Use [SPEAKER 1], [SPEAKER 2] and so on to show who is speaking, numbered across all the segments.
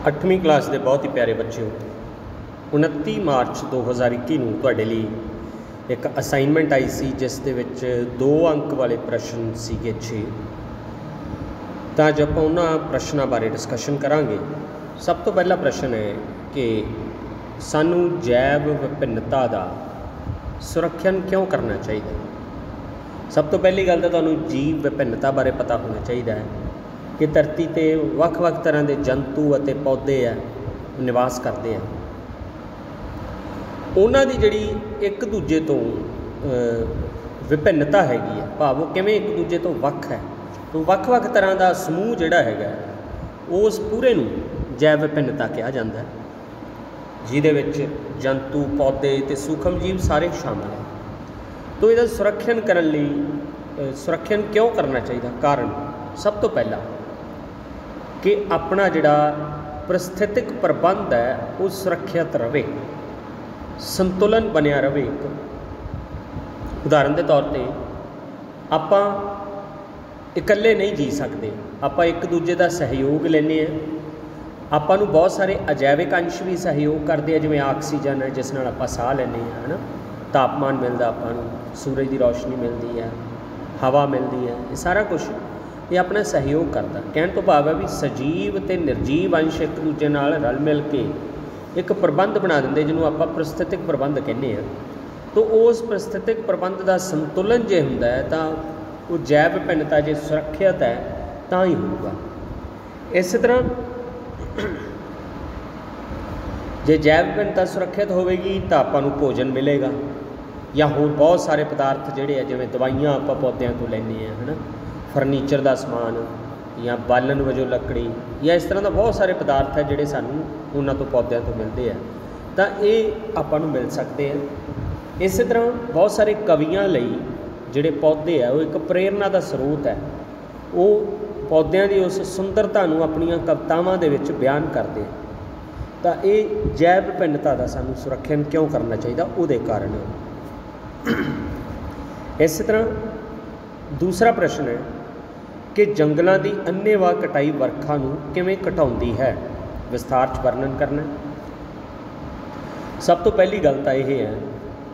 [SPEAKER 1] 8वीं क्लास के बहुत ही प्यारे बच्चों, 29 मार्च 2021 ਨੂੰ ਤੁਹਾਡੇ ਲਈ एक असाइनमेंट आई सी जिस दे विच 2 अंक वाले प्रश्न सीगे 6। तो अज आप उन्होंने प्रश्नों बारे डिस्कशन करांगे। सब तो पहला प्रश्न है कि सानू जैव विभिन्नता का सुरक्षण क्यों करना चाहिए। सब तो पहली गल तो तुहानू जीव विभिन्नता बारे पता होना चाहिए है कि धरती ते वख-वख तरह के जंतु अते पौधे है निवास करते हैं। उन्हां दी जिहड़ी एक दूजे तो विभिन्नता हैगी है, भाव वो किवें एक दूजे तो वख है, तो वख-वख तरह का समूह जिहड़ा हैगा उस पूरे नूं जैव विभिन्नता कहा जाता है, जिहदे विच जंतु पौधे ते सूक्ष्म जीव सारे शामिल हैं। तो इसका सुरक्षण करने लई सुरक्षण क्यों करना चाहिए। कारण सब तो पहला कि अपना जिहड़ा परिस्थितिक प्रबंध है वो सुरक्षित रहे, संतुलन बनिया रहे। उदाहरण के तौर पर आपां इकल्ले नहीं जी सकते, आपां एक दूजे का सहयोग लेने हैं। आपां नूं बहुत सारे अजैविक अंश भी सहयोग करते हैं, जिवें ऑक्सीजन है जिस नाल आपां साह लैंदे हैं, है ना, तापमान मिलता आपां नूं, सूरज की रोशनी मिलती है, हवा मिलती है, ये सारा कुछ ये अपना सहयोग करता। कहने तो भाव है भी सजीव ते निर्जीव अंश एक दूजे नाल रल मिल के एक प्रबंध बना देंगे, जिन्होंने आप परिस्थितिक प्रबंध कहने हैं। तो उस परिस्थितिक प्रबंध का संतुलन जो होंदा है तो वो जैव विभिन्नता जो सुरक्षित है तो ही होगा। इस तरह जे जैव विभिन्नता सुरक्षित होगी तो आपां नूं भोजन मिलेगा, या होर बहुत सारे पदार्थ जोड़े है जिवें दवाइयां आपां पौदिਆਂ तो लैंदे हैं, है ना, फर्नीचर का समान या बालन वजों लकड़ी या इस तरह का बहुत सारे पदार्थ है जोड़े सानू उन्हां तो पौदिਆਂ तो मिलते हैं, तो ये आपां नूं मिल सकते हैं। इस तरह बहुत सारे कवियां लई जिहड़े पौधे है वो एक प्रेरणा का स्रोत है। वो पौदिਆਂ की उस सुंदरता नूं अपनियां कवितावां दे विच बयान करते हैं। तो ये जैव विभिन्नता का सानू सुरक्षण क्यों करना चाहिए, उहदे कारण। इस तरह दूसरा प्रश्न है कि जंगलों की अन्नेवाह कटाई वर्खा नूं किवें घटाउंदी है, विस्तार च वर्णन करना। सब तो पहली गल तो यह है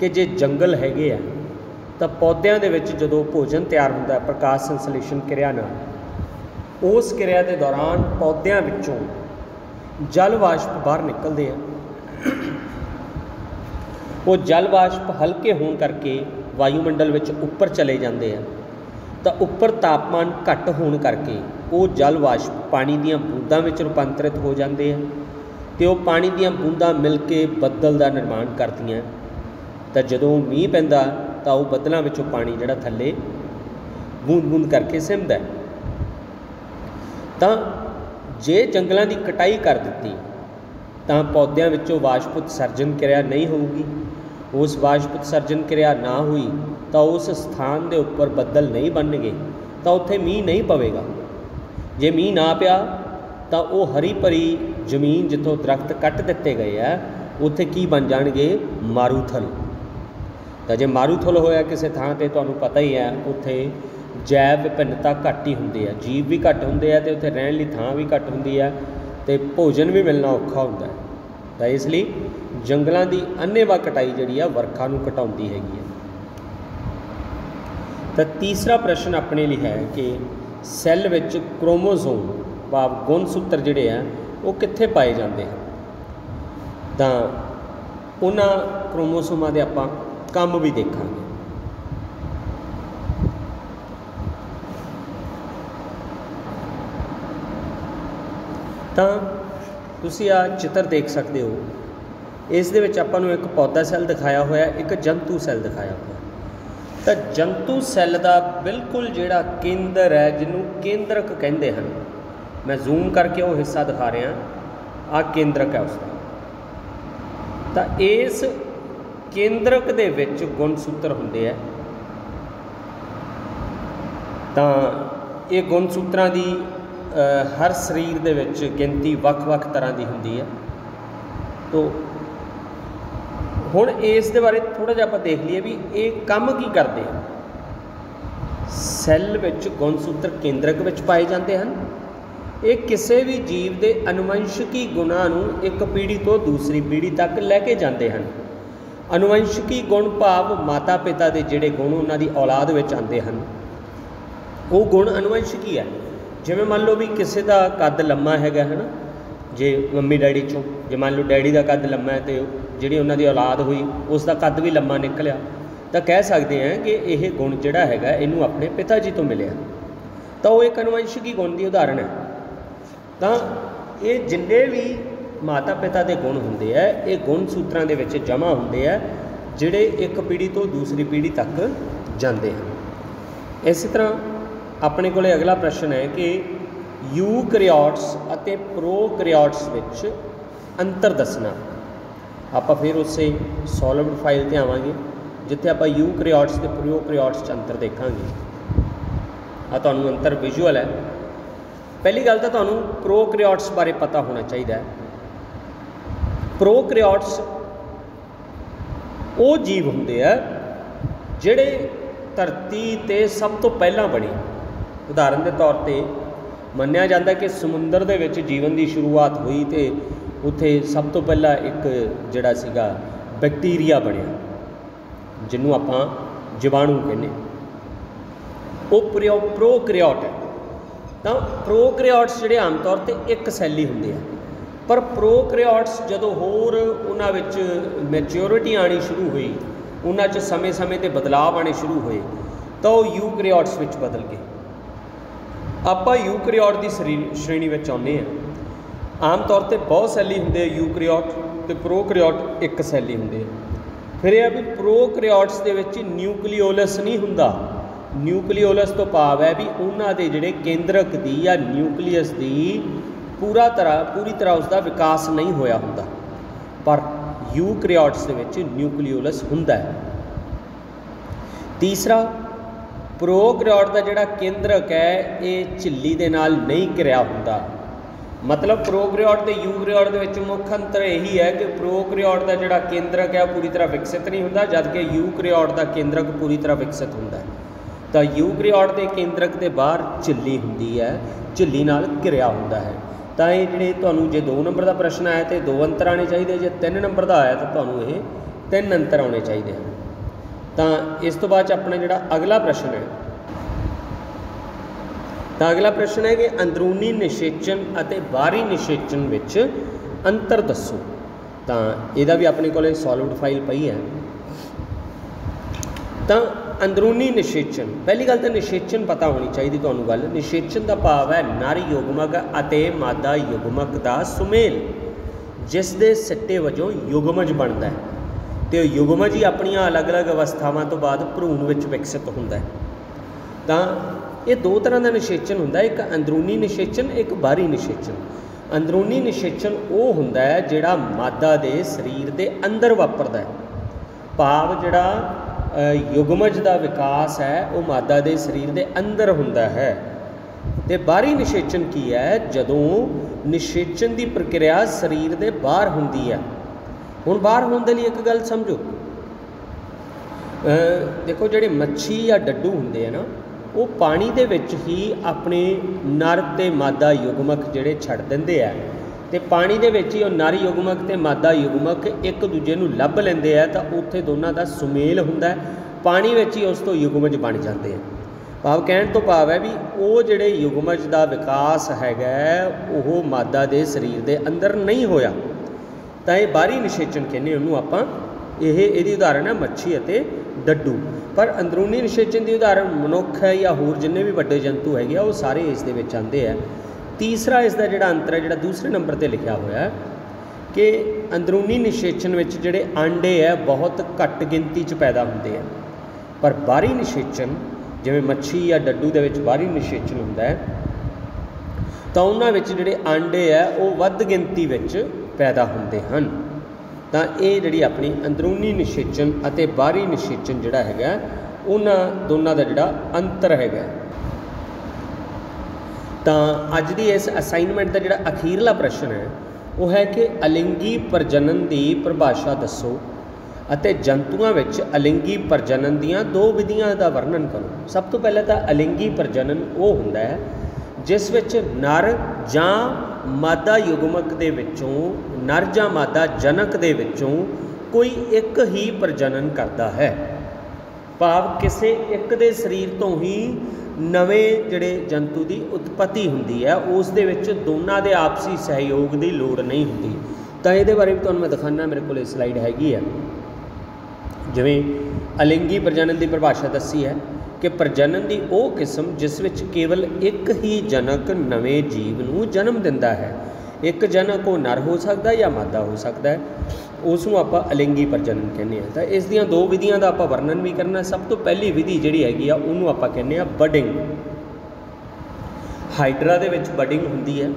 [SPEAKER 1] कि जे जंगल हैगे आ तो पौदिਆਂ ਦੇ ਵਿੱਚ ਜਦੋਂ भोजन तैयार होंदा है प्रकाश संश्लेषण क्रिया नाल, उस क्रिया के दौरान पौदिਆਂ ਵਿੱਚੋਂ जल वाष्प बाहर निकलते हैं। वो जल वाष्प हल्के होने करके वायुमंडल विच उपर चले जाते हैं, तो उपर तापमान घट होने करके वो जल वाष्प पानी दीयां बूंदां विच रूपांतरित हो जाते हैं, तो वो पानी दीयां बूंदां मिल के बदल का निर्माण करदियां। तो जदों मींह पैंदा तो वो बदलों विचों पानी जिहड़ा थल्ले बूंद बूंद करके सिमदा है। तो जे जंगलों की कटाई कर दी तो पौदिਆਂ विचों वाष्प उत्सर्जन क्रिया नहीं होगी। उस वाष्प उत्सर्जन क्रिया ना हुई तो उस स्थान के उपर बदल नहीं बननगे, तो उत्थे मींह नहीं पवेगा। जे मींह ना पिया तो वो हरी भरी जमीन जितों दरख्त कट दिते गए हैं उत्थे की बन जाएंगे, मारूथल। तो जे मारूथल होया किसी थां ते तुहानूं पता ही है उत्थे जैव विभिन्नता घट ही होंदी है, जीव भी घट होंदे है, तो उत्थे रहण लई थां भी घट होंदी है, तो भोजन भी मिलना औखा होंदा है। तो इसलिए जंगलों की अन्नेवाह कटाई जिहड़ी है वर्खा नूं घटाउंदी हैगी है। तो तीसरा प्रश्न अपने लिए है कि सैल विच क्रोमोसोम भाव गुणसूत्र जिहड़े हैं वो कित्थे पाए जाते हैं। तो उन्हां क्रोमोसोमां दे आपां काम भी देखांगे। तो तुसीं आ चित्र देख सकते हो, इस दे विच आपां नूं एक पौधा सैल दिखाया होया, एक जंतु सैल दिखाया होया। तो जंतु सैल का बिल्कुल जिहड़ा केंद्र है, जिन्हों केंद्रक कहते हैं, मैं जूम करके वो हिस्सा दिखा रहा, आ केंद्रक है उसका। तो इस केंद्रक दे विच गुणसूत्र होंदे है। तो ये गुणसूत्रां दी हर शरीर दे विच गिनती वख-वख तरह की होंदी है। तो हुण इस दे बारे थोड़ा जिहा आपां देख लीए भी ये काम की करते हैं। सैल विच गुणसूत्र केंद्रक विच पाए जाते हैं ये किसी भी जीव के अनुवंशिकी गुणां नूं एक पीढ़ी तो दूसरी पीढ़ी तक लैके जाते हैं। अनुवंशिकी गुण भाव माता पिता के जिहड़े गुण उन्हां दी औलाद विच आते हैं, वो गुण अनुवंशिकी है। जिवें मान लो भी किसी का कद लम्मा है ना, जे मम्मी डैडी चों जे मान लो डैडी का कद लम्मा है तो जिहड़ी उन्हां दी औलाद हुई उसका कद भी लम्मा निकलिया, तो कह सकते हैं कि यह गुण जिहड़ा है इनू अपने पिता जी तो मिलिया, तो वो एक अनुवंशिकी गुण की उदाहरण है। तो ये जिन्ने भी माता पिता के गुण होंदे है, ये गुण सूत्रां दे विच जमा होंदे है, जिहड़े एक पीढ़ी तो दूसरी पीढ़ी तक जाते हैं। इस तरह अपने को अगला प्रश्न है कि यूकैरियोट्स अते प्रोकैरियोट्स विच अंतर दसना। आपां फिर उसे सॉलिड फाइल ते आवांगे जिथे आपां यूकैरियोट्स ते प्रोकैरियोट्स अंतर देखांगे। तुहानूं अंतर विजुअल है। पहली गल तो तुहानूं प्रोकैरियोट्स बारे पता होना चाहिए। प्रोकैरियोट्स वो जीव होंदे आ जिहड़े धरती ते सब तो पहला बने। उदाहरण के तौर पर मन्निया जाता है कि समुंदर दे विच जीवन की शुरुआत हुई तो उत्थे सब तो पहला एक जिहड़ा सीगा बैक्टीरिया बनया, जिन्हों आपां जीवाणु कहने, वो प्रोकैरियोट है। तो प्रोकैरियोट्स जिहड़े आम तौर पर एक सैली होंदे आ, पर प्रोकैरियोट्स जदों होर उन्हां विच मैच्योरिटी आनी शुरू हुई, उन्हां च समय समय ते बदलाव आने शुरू हुए, तो यूकैरियोट्स विच बदल गए। आपां यूकैरियोट की श्रेणी में आउने हैं। आम तौर पर बहुत सैली होंदे यूकैरियोट तो प्रोकैरियोट एक सैली होंदे। फिर यह भी प्रोकैरियोट्स दे विच न्यूक्लियोलस नहीं हुंदा। न्यूक्लियोलस तो भाव है भी उन्हां दे जिहड़े केंद्रक दी या न्यूक्लियस दी पूरी तरह उसका विकास नहीं होया हुंदा, पर यूकैरियोट्स दे विच न्यूक्लियोलस हुंदा है। तीसरा, प्रोकैरियोट का जिहड़ा केंद्रक है ये झिल्ली दे नाल नहीं घिरिया हुंदा। मतलब प्रोकैरियोट ते यूकैरियोट दे विच मुख्य अंतर यही है कि प्रोकैरियोट का जिहड़ा केंद्रक है पूरी तरह विकसित नहीं हुंदा, जबकि यूकैरियोट का केंद्रक पूरी तरह विकसित हुंदा है। तो यूकैरियोट के केंद्रक के बाहर झिल्ली हुंदी है, झिल्ली नाल घिरिया हुंदा है। तो ये जिहड़े तुहानूं जे 2 नंबर का प्रश्न आया तो 2 अंतर आने चाहिए, जे 3 नंबर का आया तो तुहानूं ये 3 अंतर आने चाहिए हैं। तो इस तो बाद अपना जिहड़ा अगला प्रश्न है, तो अगला प्रश्न है कि अंदरूनी निषेचन अते बाहरी निषेचन विच अंतर दसो। तो यदा भी अपने को सॉलिड फाइल पई है। तो अंदरूनी निषेचन, पहली गल तो निषेचन पता होनी चाहिए तुहानूं गल। निषेचन का भाव है नर युग्मक अते मादा युग्मक का सुमेल, जिस दे सिट्टे वजों युग्मज बनता है। तो युग्मज ही अपन अलग अलग अवस्थावां तो बाद भ्रूण विच विकसित होंदा है। तो ये 2 तरह का निषेचन होंदा है, एक अंदरूनी निषेचन, एक बाहरी निषेचन। अंदरूनी निषेचन वो होंदा है जिहड़ा मादा दे शरीर दे अंदर वापरदा है, भाव जिहड़ा युग्मज का विकास है वो मादा के शरीर के अंदर होंदा है। तो बाहरी निषेचन की है, जदों निषेचन की प्रक्रिया शरीर के बाहर होंदी है। हुण बाहर होने के लिए एक गल समझो, देखो जिहड़े मच्छी या डड्डू होंदे है ना, वो पानी दे विच ही अपने नर ते मादा युग्मक जिहड़े छड्ड दिंदे आ, तो पानी दे विच ही वो नर युग्मक ते मादा युग्मक एक दूजे नूं लभ लैंदे आ, तो उत्थे दोनों का सुमेल हुंदा है, पानी विच ही उस तो युग्मज बन जाते हैं। भाव कहण तो भाव है भी वो जिहड़े युग्मज का विकास हैगा वो मादा के शरीर के अंदर नहीं होया, तो ये बाहरी निषेचन कहने उन्होंने आपां। यह उदाहरण है मच्छी अते डड्डू। पर अंदरूनी निषेचन की उदाहरण मनुख है या होर जिन्ने भी वड्डे जंतु है वो सारे इस दे विच आंदे है। तीसरा इसका जिहड़ा अंतर है, जिहड़ा दूसरे नंबर पर लिखा हुआ है कि अंदरूनी निषेचन विच जिहड़े आंडे है बहुत घट गिनती च पैदा होंदे हैं, पर बाहरी निषेचन जिवें मच्छी या डड्डू दे विच बाहरी निषेचन हुंदा है, तो उन्हां विच जिहड़े आंडे है वो वध गिनती विच पैदा होंदे हन। तो ये जिहड़ी अपनी अंदरूनी निषेचन अते बाहरी निषेचन जिहड़ा हैगा उन्हां दोनों का जिहड़ा अंतर हैगा। तो अज की इस असाइनमेंट का जिहड़ा अखीरला प्रश्न है वो है कि अलिंगी प्रजनन की परिभाषा दसो अते जंतुओं विच अलिंगी प्रजनन दीयां 2 विधियां का वर्णन करो। सब तो पहले तो अलिंगी प्रजनन वो हुंदा है जिस विच नर जां मादा युग्मक दे विचों नर जां मादा जनक दे विचों कोई एक ही प्रजनन करता है। भाव किसी एक दे शरीर तो ही नवें जिहड़े जंतु की उत्पत्ति हुंदी है, उस दे विच दोनां दे आपसी सहयोग की लोड़ नहीं हुंदी। तो ये बारे भी तुहानूं मैं दिखाना, मेरे को स्लाइड हैगी है। जिवें अलिंगी प्रजनन की परिभाषा दसी है कि प्रजनन की वो किस्म जिस विच केवल एक ही जनक नवे जीव नूं जन्म दिंदा है। एक जनक वो नर हो सकता है या मादा हो सकता है, उसनूं आपां अलिंगी प्रजनन कहने हैं। तो इस दियां दो विधियां का आपां वर्णन भी करना। सब तो पहली विधि जिहड़ी हैगी आ उहनूं आपां कहने आ बडिंग। हाइड्रा दे विच बडिंग हुंदी है।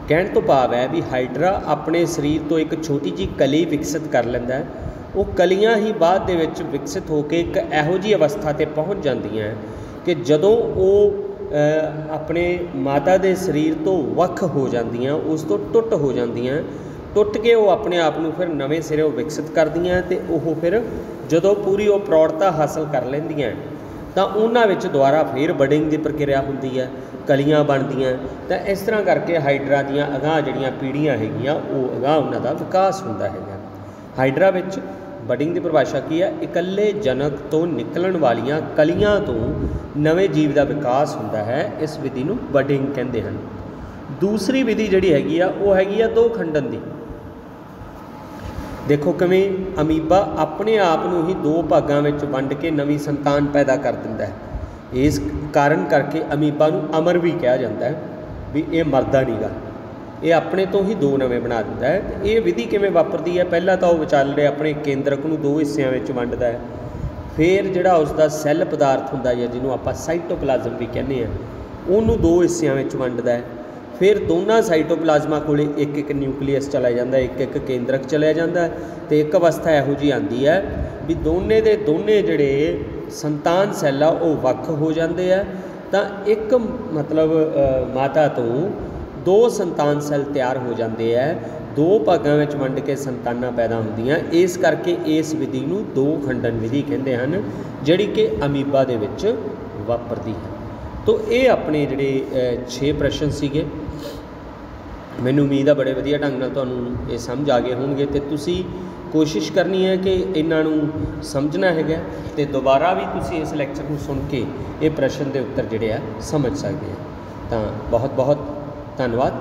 [SPEAKER 1] कहण तो भाव है भी हाइड्रा अपने शरीर तो एक छोटी जी कली विकसित कर लैंदा है। वो कलियां ही बाद दे विच विकसित होकर एक इहो जी अवस्था ते पहुँच जांदियां कि जदों वो अपने माता दे शरीर तो वख हो जांदियां, उस तो टुट हो जांदियां, टुट के वो अपने आप को फिर नवे सिरे विकसित करदियां ते वो फिर जदों पूरी वो प्रौढ़ता हासिल कर लैंदियां तो उन्हां विच दुबारा फिर बडिंग की प्रक्रिया हुंदी है, कलियां बनदियां। तो इस तरह करके हाइड्रा दियां अगाह जिहड़ियां पीढ़ियां हैगियां वो अगाह उन्हां दा विकास हुंदा है। हाइड्रा विच बडिंग की परिभाषा की है, इकल्ले जनक तो निकलन वालियां कलियां तो नवे जीव का विकास हुंदा है। इस विधि नूं बडिंग कहंदे हन। दूसरी विधि जिहड़ी हैगी आ वो हैगी आ दो खंडन की। देखो किवें अमीबा अपने आप नूं ही दो भागां विच वंड के नवी संतान पैदा कर दिंदा है। इस कारण करके अमीबा नूं अमर भी कहा जाता है, भी ये मरदा नहींगा, ये अपने तो ही दो नवे बना दिंदा है। ये विधि किवें वापरदी है, पहला तो विचाले अपने केंद्रक नूं दो हिस्सिਆਂ ਵਿੱਚ ਵੰਡਦਾ है, फिर जिहड़ा उसका सैल पदार्थ हुंदा है जिन्हों आपां साइटोप्लाज्म भी कहने हैं, उहनूं दो हिस्सिਆਂ ਵਿੱਚ वंडदा है। फिर दोनों साइटोप्लाज्मा को एक एक न्यूक्लीयस चला जाता है, एक एक केंद्रक चलिया जाता है। तो एक अवस्था इहो जी आती है भी दोने दे दोने जिहड़े संतान सैल आ वो वख हो जाते हैं। तो एक मतलब माता तो दो संतान सैल तैयार हो जाते हैं, दो भागों में वंड के संतानां पैदा होंदियां। इस करके इस विधि नूं दो खंडन विधि कहते हैं, जिहड़ी कि अमीबा दे विच वापरदी है। तो ये अपने जिहड़े 6 प्रश्न सीगे, मैनूं उम्मीद है बड़े वधिया ढंग नाल तुहानूं ये समझ आ गए होणगे। तो तुसीं कोशिश करनी है कि इन्हां नूं समझना हैगा ते दोबारा भी तुसीं इस लैक्चर को सुन के ये प्रश्न के उत्तर जिहड़े आ समझ सकते हैं। तो बहुत बहुत धन्यवाद।